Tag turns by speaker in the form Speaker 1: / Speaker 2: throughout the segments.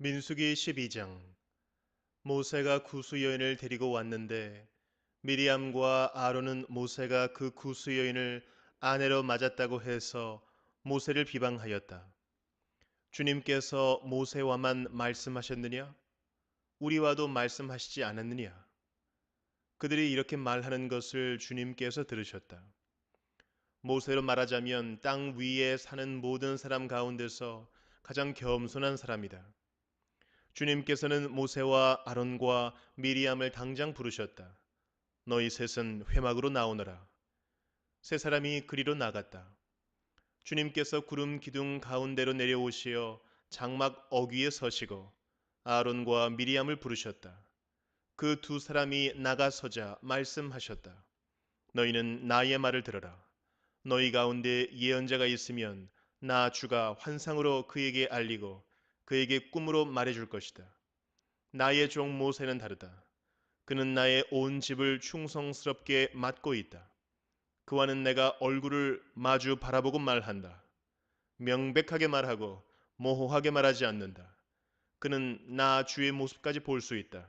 Speaker 1: 민수기 12장. 모세가 구수 여인을 데리고 왔는데 미리암과 아론은 모세가 그 구수 여인을 아내로 맞았다고 해서 모세를 비방하였다. 주님께서 모세와만 말씀하셨느냐? 우리와도 말씀하시지 않았느냐? 그들이 이렇게 말하는 것을 주님께서 들으셨다. 모세로 말하자면 땅 위에 사는 모든 사람 가운데서 가장 겸손한 사람이다. 주님께서는 모세와 아론과 미리암을 당장 부르셨다. 너희 셋은 회막으로 나오너라. 세 사람이 그리로 나갔다. 주님께서 구름 기둥 가운데로 내려오시어 장막 어귀에 서시고 아론과 미리암을 부르셨다. 그 두 사람이 나가서자 말씀하셨다. 너희는 나의 말을 들어라. 너희 가운데 예언자가 있으면 나 주가 환상으로 그에게 알리고 그에게 꿈으로 말해줄 것이다. 나의 종 모세는 다르다. 그는 나의 온 집을 충성스럽게 맡고 있다. 그와는 내가 얼굴을 마주 바라보고 말한다. 명백하게 말하고 모호하게 말하지 않는다. 그는 나 주의 모습까지 볼 수 있다.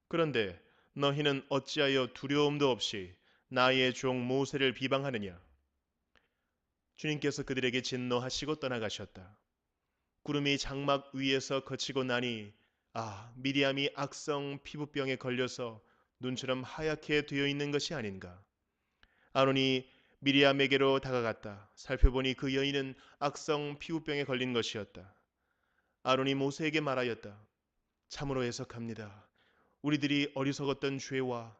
Speaker 1: 그런데 너희는 어찌하여 두려움도 없이 나의 종 모세를 비방하느냐? 주님께서 그들에게 진노하시고 떠나가셨다. 구름이 장막 위에서 거치고 나니 미리암이 악성 피부병에 걸려서 눈처럼 하얗게 되어 있는 것이 아닌가. 아론이 미리암에게로 다가갔다. 살펴보니 그 여인은 악성 피부병에 걸린 것이었다. 아론이 모세에게 말하였다. 참으로 해석합니다. 우리들이 어리석었던 죄와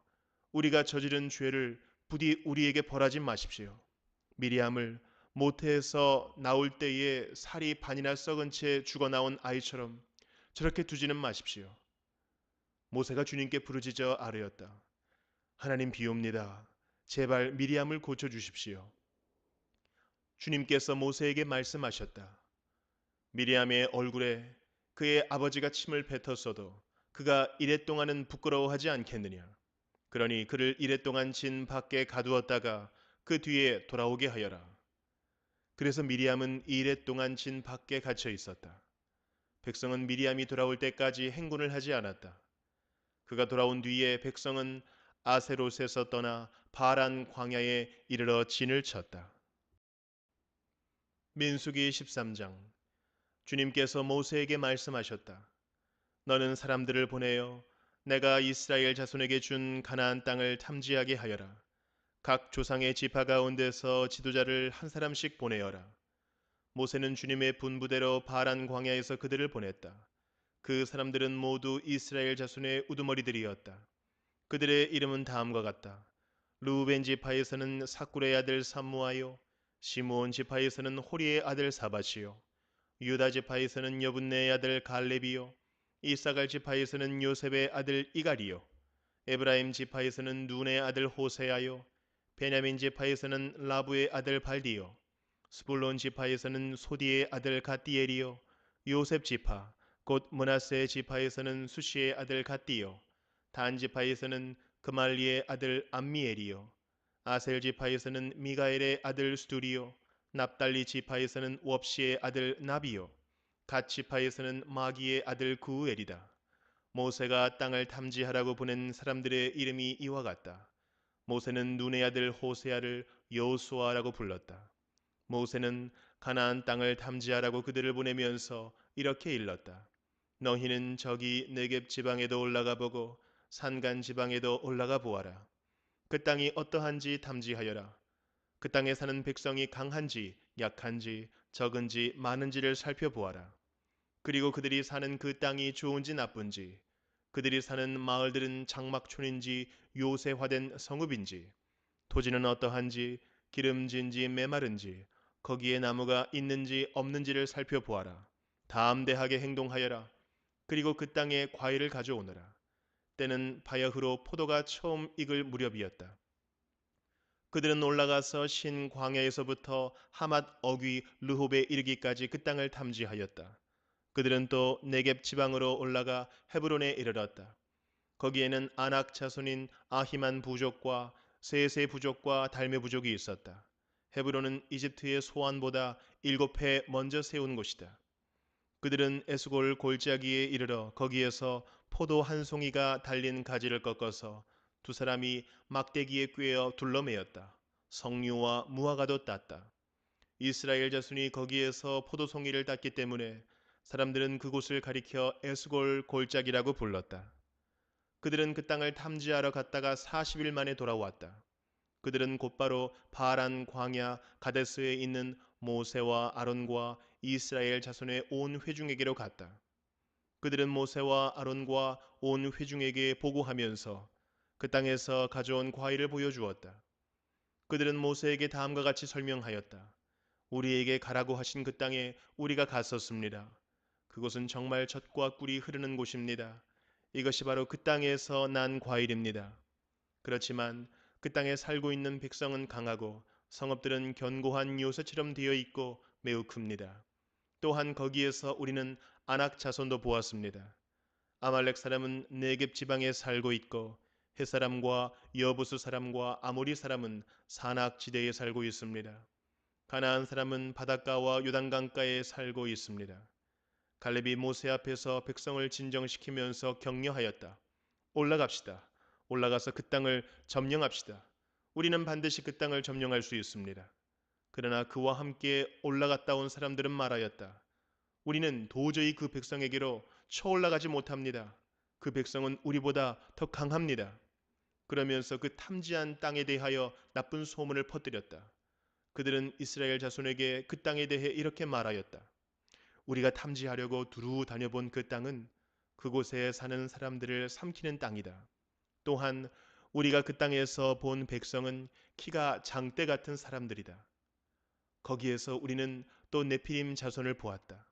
Speaker 1: 우리가 저지른 죄를 부디 우리에게 벌하지 마십시오. 미리암을 모태에서 나올 때에 살이 반이나 썩은 채 죽어 나온 아이처럼 저렇게 두지는 마십시오. 모세가 주님께 부르짖어 아뢰었다. 하나님 비옵니다. 제발 미리암을 고쳐 주십시오. 주님께서 모세에게 말씀하셨다. 미리암의 얼굴에 그의 아버지가 침을 뱉었어도 그가 이랫동안은 부끄러워하지 않겠느냐. 그러니 그를 이랫동안 진 밖에 가두었다가 그 뒤에 돌아오게 하여라. 그래서 미리암은 이랫동안 진 밖에 갇혀 있었다. 백성은 미리암이 돌아올 때까지 행군을 하지 않았다. 그가 돌아온 뒤에 백성은 아세롯에서 떠나 바란 광야에 이르러 진을 쳤다. 민수기 13장. 주님께서 모세에게 말씀하셨다. 너는 사람들을 보내어 내가 이스라엘 자손에게 준 가나안 땅을 탐지하게 하여라. 각 조상의 지파 가운데서 지도자를 한 사람씩 보내어라. 모세는 주님의 분부대로 바란 광야에서 그들을 보냈다. 그 사람들은 모두 이스라엘 자손의 우두머리들이었다. 그들의 이름은 다음과 같다. 루벤 지파에서는 사꿀의 아들 삼무아요, 시므온 지파에서는 호리의 아들 사바시요, 유다 지파에서는 여분네의 아들 갈렙이요, 이사갈 지파에서는 요셉의 아들 이갈이요, 에브라임 지파에서는 눈의 아들 호세아요, 베냐민 지파에서는 라부의 아들 발디요, 스불론 지파에서는 소디의 아들 갓디엘이요, 요셉 지파 곧 므낫세 지파에서는 수시의 아들 갓디요, 단 지파에서는 그말리의 아들 암미엘이요, 아셀 지파에서는 미가엘의 아들 스두리요, 납달리 지파에서는 웁시의 아들 나비요, 갓 지파에서는 마기의 아들 구우엘이다. 모세가 땅을 탐지하라고 보낸 사람들의 이름이 이와 같다. 모세는 눈의 아들 호세아를 여호수아라고 불렀다. 모세는 가나안 땅을 탐지하라고 그들을 보내면서 이렇게 일렀다. 너희는 저기 네겝 지방에도 올라가 보고 산간 지방에도 올라가 보아라. 그 땅이 어떠한지 탐지하여라. 그 땅에 사는 백성이 강한지 약한지 적은지 많은지를 살펴보아라. 그리고 그들이 사는 그 땅이 좋은지 나쁜지, 그들이 사는 마을들은 장막촌인지 요새화된 성읍인지, 토지는 어떠한지 기름진지 메마른지, 거기에 나무가 있는지 없는지를 살펴보아라. 담대하게 행동하여라. 그리고 그 땅에 과일을 가져오너라. 때는 바야흐로 포도가 처음 익을 무렵이었다. 그들은 올라가서 신 광야에서부터 하맛 어귀 르홉에 이르기까지 그 땅을 탐지하였다. 그들은 또 네겝 지방으로 올라가 헤브론에 이르렀다. 거기에는 아낙 자손인 아히만 부족과 세세 부족과 달메 부족이 있었다. 헤브론은 이집트의 소안보다 7배 먼저 세운 곳이다. 그들은 에스골 골짜기에 이르러 거기에서 포도 한 송이가 달린 가지를 꺾어서 두 사람이 막대기에 꿰어 둘러매었다. 석류와 무화과도 땄다. 이스라엘 자손이 거기에서 포도송이를 땄기 때문에 사람들은 그곳을 가리켜 에스골 골짜기라고 불렀다. 그들은 그 땅을 탐지하러 갔다가 40일 만에 돌아왔다. 그들은 곧바로 바란 광야 가데스에 있는 모세와 아론과 이스라엘 자손의 온 회중에게로 갔다. 그들은 모세와 아론과 온 회중에게 보고하면서 그 땅에서 가져온 과일을 보여주었다. 그들은 모세에게 다음과 같이 설명하였다. 우리에게 가라고 하신 그 땅에 우리가 갔었습니다. 그곳은 정말 젖과 꿀이 흐르는 곳입니다. 이것이 바로 그 땅에서 난 과일입니다. 그렇지만 그 땅에 살고 있는 백성은 강하고 성읍들은 견고한 요새처럼 되어 있고 매우 큽니다. 또한 거기에서 우리는 아낙 자손도 보았습니다. 아말렉 사람은 네겝 지방에 살고 있고 헷 사람과 여부수 사람과 아모리 사람은 산악 지대에 살고 있습니다. 가나안 사람은 바닷가와 요단강가에 살고 있습니다. 갈렙이 모세 앞에서 백성을 진정시키면서 격려하였다. 올라갑시다. 올라가서 그 땅을 점령합시다. 우리는 반드시 그 땅을 점령할 수 있습니다. 그러나 그와 함께 올라갔다 온 사람들은 말하였다. 우리는 도저히 그 백성에게로 쳐올라가지 못합니다. 그 백성은 우리보다 더 강합니다. 그러면서 그 탐지한 땅에 대하여 나쁜 소문을 퍼뜨렸다. 그들은 이스라엘 자손에게 그 땅에 대해 이렇게 말하였다. 우리가 탐지하려고 두루 다녀본 그 땅은 그곳에 사는 사람들을 삼키는 땅이다. 또한 우리가 그 땅에서 본 백성은 키가 장대 같은 사람들이다. 거기에서 우리는 또 네피림 자손을 보았다.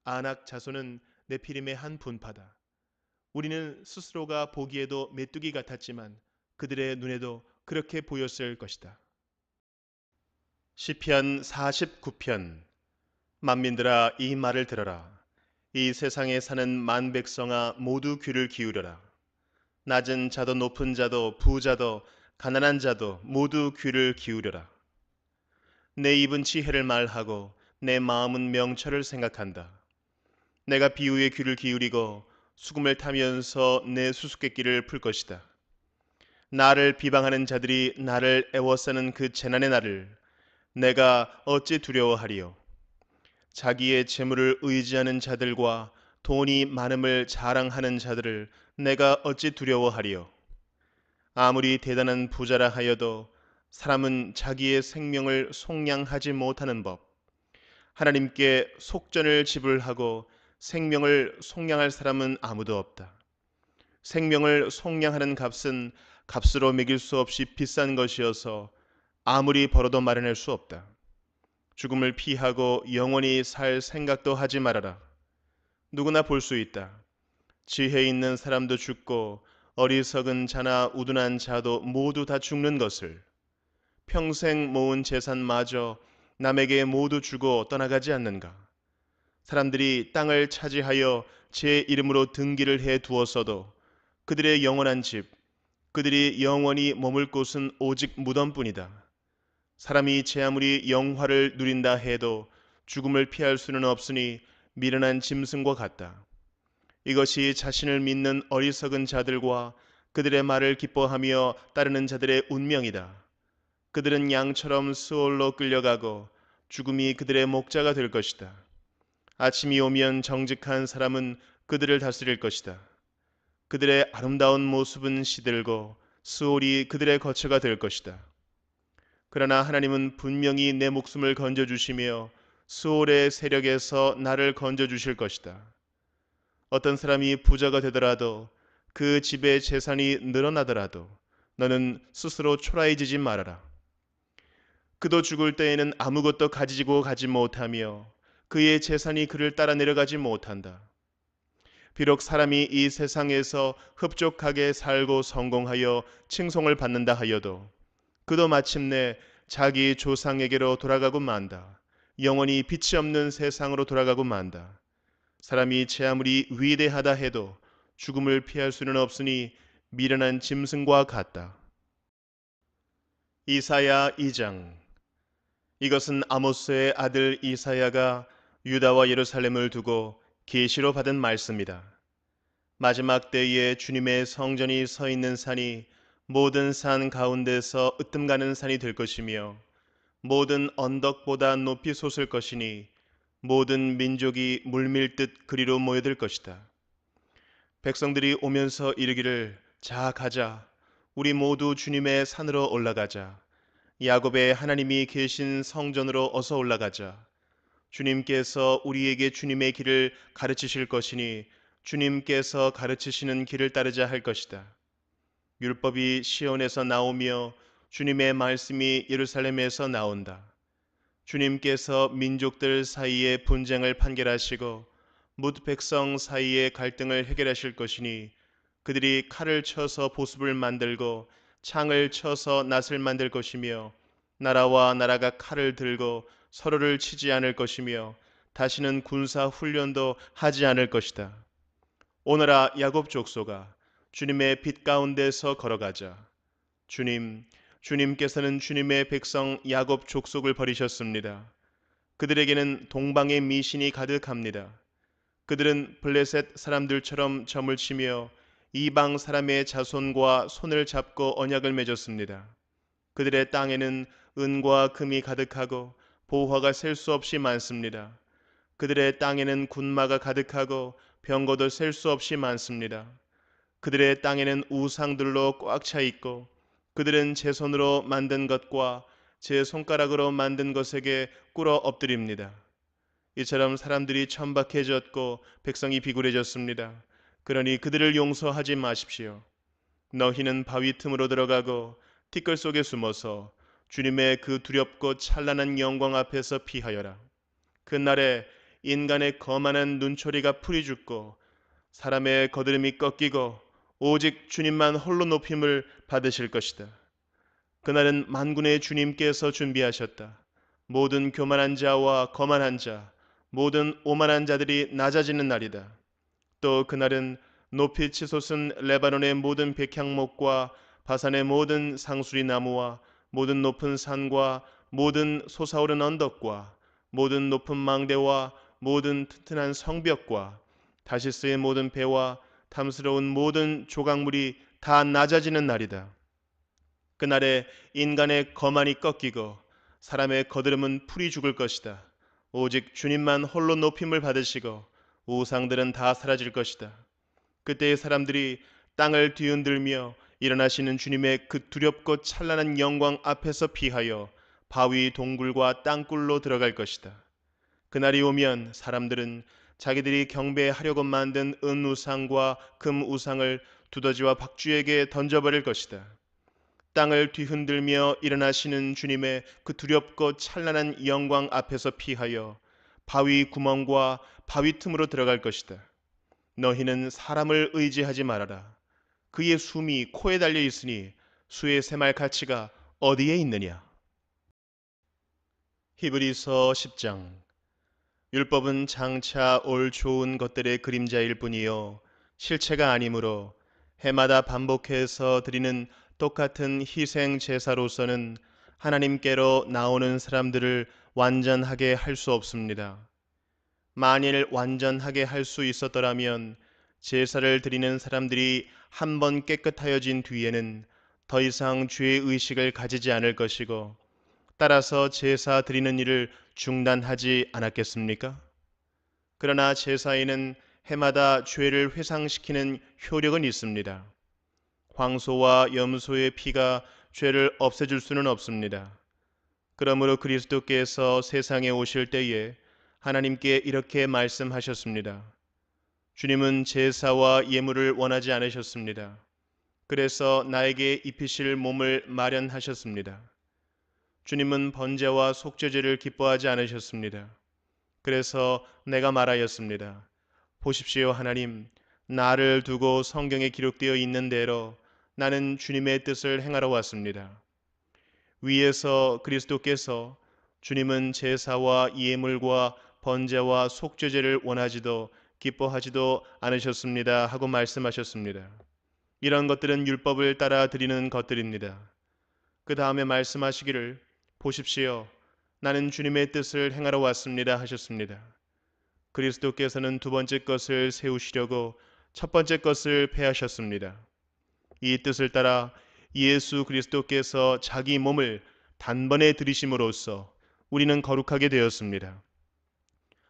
Speaker 1: 아낙 자손은 네피림의 한 분파다. 우리는 스스로가 보기에도 메뚜기 같았지만 그들의 눈에도 그렇게 보였을 것이다. 시편 49편. 만민들아 이 말을 들어라. 이 세상에 사는 만백성아 모두 귀를 기울여라. 낮은 자도 높은 자도 부자도 가난한 자도 모두 귀를 기울여라. 내 입은 지혜를 말하고 내 마음은 명철을 생각한다. 내가 비유에 귀를 기울이고 수금을 타면서 내 수수께끼를 풀 것이다. 나를 비방하는 자들이 나를 애워싸는 그 재난의 날을 내가 어찌 두려워하리요. 자기의 재물을 의지하는 자들과 돈이 많음을 자랑하는 자들을 내가 어찌 두려워하리요. 아무리 대단한 부자라 하여도 사람은 자기의 생명을 속량하지 못하는 법. 하나님께 속전을 지불하고 생명을 속량할 사람은 아무도 없다. 생명을 속량하는 값은 값으로 매길 수 없이 비싼 것이어서 아무리 벌어도 마련할 수 없다. 죽음을 피하고 영원히 살 생각도 하지 말아라. 누구나 볼 수 있다. 지혜 있는 사람도 죽고 어리석은 자나 우둔한 자도 모두 다 죽는 것을. 평생 모은 재산마저 남에게 모두 주고 떠나가지 않는가. 사람들이 땅을 차지하여 제 이름으로 등기를 해 두었어도 그들의 영원한 집, 그들이 영원히 머물 곳은 오직 무덤뿐이다. 사람이 제 아무리 영화를 누린다 해도 죽음을 피할 수는 없으니 미련한 짐승과 같다. 이것이 자신을 믿는 어리석은 자들과 그들의 말을 기뻐하며 따르는 자들의 운명이다. 그들은 양처럼 스올로 끌려가고 죽음이 그들의 목자가 될 것이다. 아침이 오면 정직한 사람은 그들을 다스릴 것이다. 그들의 아름다운 모습은 시들고 스올이 그들의 거처가 될 것이다. 그러나 하나님은 분명히 내 목숨을 건져주시며 스올의 세력에서 나를 건져주실 것이다. 어떤 사람이 부자가 되더라도 그 집의 재산이 늘어나더라도 너는 스스로 초라해지지 말아라. 그도 죽을 때에는 아무것도 가지고 가지 못하며 그의 재산이 그를 따라 내려가지 못한다. 비록 사람이 이 세상에서 흡족하게 살고 성공하여 칭송을 받는다 하여도 그도 마침내 자기 조상에게로 돌아가고 만다. 영원히 빛이 없는 세상으로 돌아가고 만다. 사람이 제 아무리 위대하다 해도 죽음을 피할 수는 없으니 미련한 짐승과 같다. 이사야 2장. 이것은 아모스의 아들 이사야가 유다와 예루살렘을 두고 계시로 받은 말씀이다. 마지막 때에 주님의 성전이 서 있는 산이 모든 산 가운데서 으뜸가는 산이 될 것이며 모든 언덕보다 높이 솟을 것이니 모든 민족이 물밀듯 그리로 모여들 것이다. 백성들이 오면서 이르기를 자 가자 우리 모두 주님의 산으로 올라가자 야곱의 하나님이 계신 성전으로 어서 올라가자 주님께서 우리에게 주님의 길을 가르치실 것이니 주님께서 가르치시는 길을 따르자 할 것이다. 율법이 시온에서 나오며 주님의 말씀이 예루살렘에서 나온다. 주님께서 민족들 사이에 분쟁을 판결하시고 뭇 백성 사이에 갈등을 해결하실 것이니 그들이 칼을 쳐서 보습을 만들고 창을 쳐서 낫을 만들 것이며 나라와 나라가 칼을 들고 서로를 치지 않을 것이며 다시는 군사 훈련도 하지 않을 것이다. 오너라 야곱 족속아 주님의 빛 가운데서 걸어가자. 주님께서는 주님의 백성 야곱 족속을 버리셨습니다. 그들에게는 동방의 미신이 가득합니다. 그들은 블레셋 사람들처럼 점을 치며 이방 사람의 자손과 손을 잡고 언약을 맺었습니다. 그들의 땅에는 은과 금이 가득하고 보화가 셀 수 없이 많습니다. 그들의 땅에는 군마가 가득하고 병거도 셀 수 없이 많습니다. 그들의 땅에는 우상들로 꽉 차 있고 그들은 제 손으로 만든 것과 제 손가락으로 만든 것에게 꿇어 엎드립니다. 이처럼 사람들이 천박해졌고 백성이 비굴해졌습니다. 그러니 그들을 용서하지 마십시오. 너희는 바위 틈으로 들어가고 티끌 속에 숨어서 주님의 그 두렵고 찬란한 영광 앞에서 피하여라. 그날에 인간의 거만한 눈초리가 풀이 죽고 사람의 거드름이 꺾이고 오직 주님만 홀로 높임을 받으실 것이다. 그날은 만군의 주님께서 준비하셨다. 모든 교만한 자와 거만한 자, 모든 오만한 자들이 낮아지는 날이다. 또 그날은 높이 치솟은 레바논의 모든 백향목과 바산의 모든 상수리 나무와 모든 높은 산과 모든 솟아오른 언덕과 모든 높은 망대와 모든 튼튼한 성벽과 다시스의 모든 배와 탐스러운 모든 조각물이 다 낮아지는 날이다. 그날에 인간의 거만이 꺾이고 사람의 거드름은 풀이 죽을 것이다. 오직 주님만 홀로 높임을 받으시고 우상들은 다 사라질 것이다. 그때의 사람들이 땅을 뒤흔들며 일어나시는 주님의 그 두렵고 찬란한 영광 앞에서 피하여 바위 동굴과 땅굴로 들어갈 것이다. 그날이 오면 사람들은 자기들이 경배하려고 만든 은우상과 금우상을 두더지와 박쥐에게 던져버릴 것이다. 땅을 뒤흔들며 일어나시는 주님의 그 두렵고 찬란한 영광 앞에서 피하여 바위 구멍과 바위 틈으로 들어갈 것이다. 너희는 사람을 의지하지 말아라. 그의 숨이 코에 달려 있으니 수의 샘할 가치가 어디에 있느냐. 히브리서 10장. 율법은 장차 올 좋은 것들의 그림자일 뿐이요 실체가 아니므로 해마다 반복해서 드리는 똑같은 희생 제사로서는 하나님께로 나오는 사람들을 완전하게 할 수 없습니다. 만일 완전하게 할 수 있었더라면 제사를 드리는 사람들이 한 번 깨끗하여진 뒤에는 더 이상 죄의 의식을 가지지 않을 것이고 따라서 제사 드리는 일을 중단하지 않았겠습니까? 그러나 제사에는 해마다 죄를 회상시키는 효력은 있습니다. 황소와 염소의 피가 죄를 없애줄 수는 없습니다. 그러므로 그리스도께서 세상에 오실 때에 하나님께 이렇게 말씀하셨습니다. 주님은 제사와 예물을 원하지 않으셨습니다. 그래서 나에게 입히실 몸을 마련하셨습니다. 주님은 번제와 속죄제를 기뻐하지 않으셨습니다. 그래서 내가 말하였습니다. 보십시오 하나님, 나를 두고 성경에 기록되어 있는 대로 나는 주님의 뜻을 행하러 왔습니다. 위에서 그리스도께서 주님은 제사와 예물과 번제와 속죄제를 원하지도 기뻐하지도 않으셨습니다 하고 말씀하셨습니다. 이런 것들은 율법을 따라 드리는 것들입니다. 그 다음에 말씀하시기를 보십시오. 나는 주님의 뜻을 행하러 왔습니다 하셨습니다. 그리스도께서는 두 번째 것을 세우시려고 첫 번째 것을 폐하셨습니다. 이 뜻을 따라 예수 그리스도께서 자기 몸을 단번에 들이심으로써 우리는 거룩하게 되었습니다.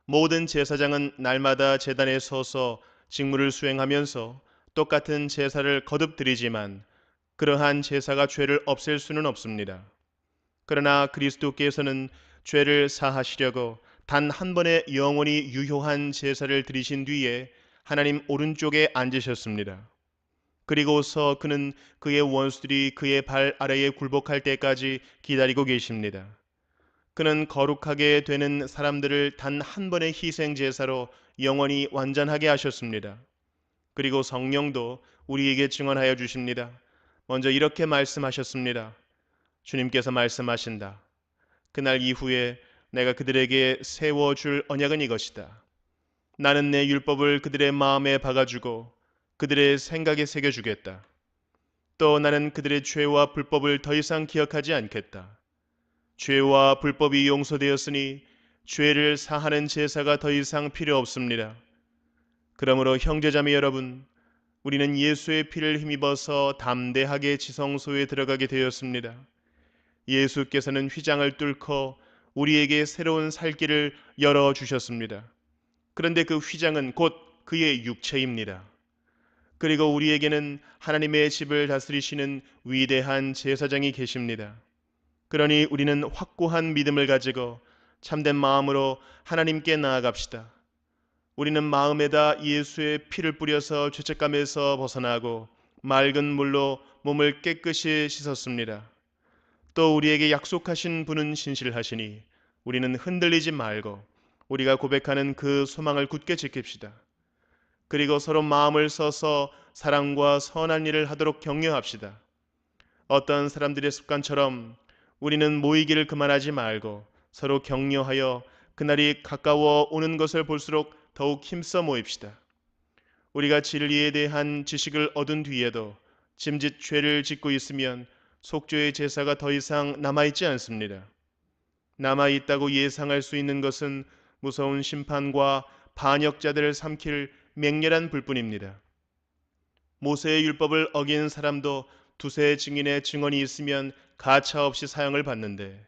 Speaker 1: 모든 제사장은 날마다 제단에 서서 직무를 수행하면서 똑같은 제사를 거듭 드리지만 그러한 제사가 죄를 없앨 수는 없습니다. 그러나 그리스도께서는 죄를 사하시려고 단 한 번의 영원히 유효한 제사를 드리신 뒤에 하나님 오른쪽에 앉으셨습니다. 그리고서 그는 그의 원수들이 그의 발 아래에 굴복할 때까지 기다리고 계십니다. 그는 거룩하게 되는 사람들을 단 한 번의 희생 제사로 영원히 완전하게 하셨습니다. 그리고 성령도 우리에게 증언하여 주십니다. 먼저 이렇게 말씀하셨습니다. 주님께서 말씀하신다. 그날 이후에 내가 그들에게 세워줄 언약은 이것이다. 나는 내 율법을 그들의 마음에 박아주고 그들의 생각에 새겨주겠다. 또 나는 그들의 죄와 불법을 더 이상 기억하지 않겠다. 죄와 불법이 용서되었으니 죄를 사하는 제사가 더 이상 필요 없습니다. 그러므로 형제자매 여러분, 우리는 예수의 피를 힘입어서 담대하게 지성소에 들어가게 되었습니다. 예수께서는 휘장을 뚫고 우리에게 새로운 살 길을 열어주셨습니다. 그런데 그 휘장은 곧 그의 육체입니다. 그리고 우리에게는 하나님의 집을 다스리시는 위대한 제사장이 계십니다. 그러니 우리는 확고한 믿음을 가지고 참된 마음으로 하나님께 나아갑시다. 우리는 마음에다 예수의 피를 뿌려서 죄책감에서 벗어나고 맑은 물로 몸을 깨끗이 씻었습니다. 또 우리에게 약속하신 분은 신실하시니 우리는 흔들리지 말고 우리가 고백하는 그 소망을 굳게 지킵시다. 그리고 서로 마음을 써서 사랑과 선한 일을 하도록 격려합시다. 어떤 사람들의 습관처럼 우리는 모이기를 그만하지 말고 서로 격려하여 그날이 가까워 오는 것을 볼수록 더욱 힘써 모입시다. 우리가 진리에 대한 지식을 얻은 뒤에도 짐짓 죄를 짓고 있으면 속죄의 제사가 더 이상 남아있지 않습니다. 남아있다고 예상할 수 있는 것은 무서운 심판과 반역자들을 삼킬 맹렬한 불뿐입니다. 모세의 율법을 어긴 사람도 두세 증인의 증언이 있으면 가차없이 사형을 받는데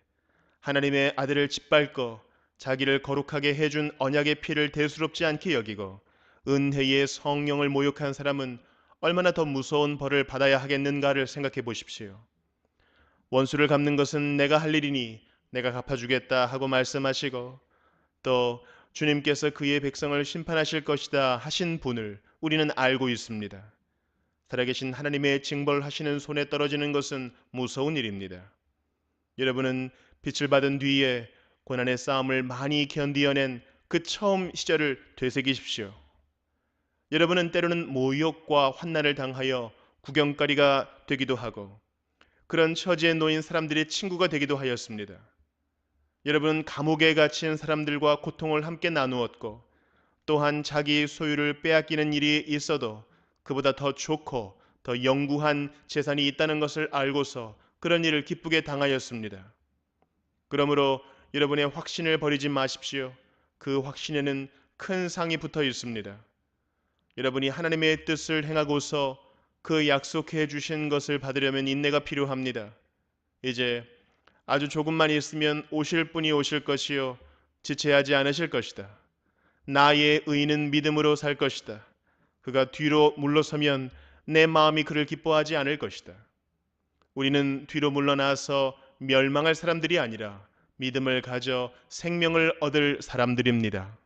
Speaker 1: 하나님의 아들을 짓밟고 자기를 거룩하게 해준 언약의 피를 대수롭지 않게 여기고 은혜의 성령을 모욕한 사람은 얼마나 더 무서운 벌을 받아야 하겠는가를 생각해 보십시오. 원수를 갚는 것은 내가 할 일이니 내가 갚아주겠다 하고 말씀하시고 또 주님께서 그의 백성을 심판하실 것이다 하신 분을 우리는 알고 있습니다. 살아계신 하나님의 징벌하시는 손에 떨어지는 것은 무서운 일입니다. 여러분은 빛을 받은 뒤에 고난의 싸움을 많이 견디어낸 그 처음 시절을 되새기십시오. 여러분은 때로는 모욕과 환난을 당하여 구경거리가 되기도 하고 그런 처지에 놓인 사람들의 친구가 되기도 하였습니다. 여러분은 감옥에 갇힌 사람들과 고통을 함께 나누었고 또한 자기 소유를 빼앗기는 일이 있어도 그보다 더 좋고 더 영구한 재산이 있다는 것을 알고서 그런 일을 기쁘게 당하였습니다. 그러므로 여러분의 확신을 버리지 마십시오. 그 확신에는 큰 상이 붙어 있습니다. 여러분이 하나님의 뜻을 행하고서 그 약속해 주신 것을 받으려면 인내가 필요합니다. 이제 아주 조금만 있으면 오실 분이 오실 것이요 지체하지 않으실 것이다. 나의 의인은 믿음으로 살 것이다. 그가 뒤로 물러서면 내 마음이 그를 기뻐하지 않을 것이다. 우리는 뒤로 물러나서 멸망할 사람들이 아니라 믿음을 가져 생명을 얻을 사람들입니다.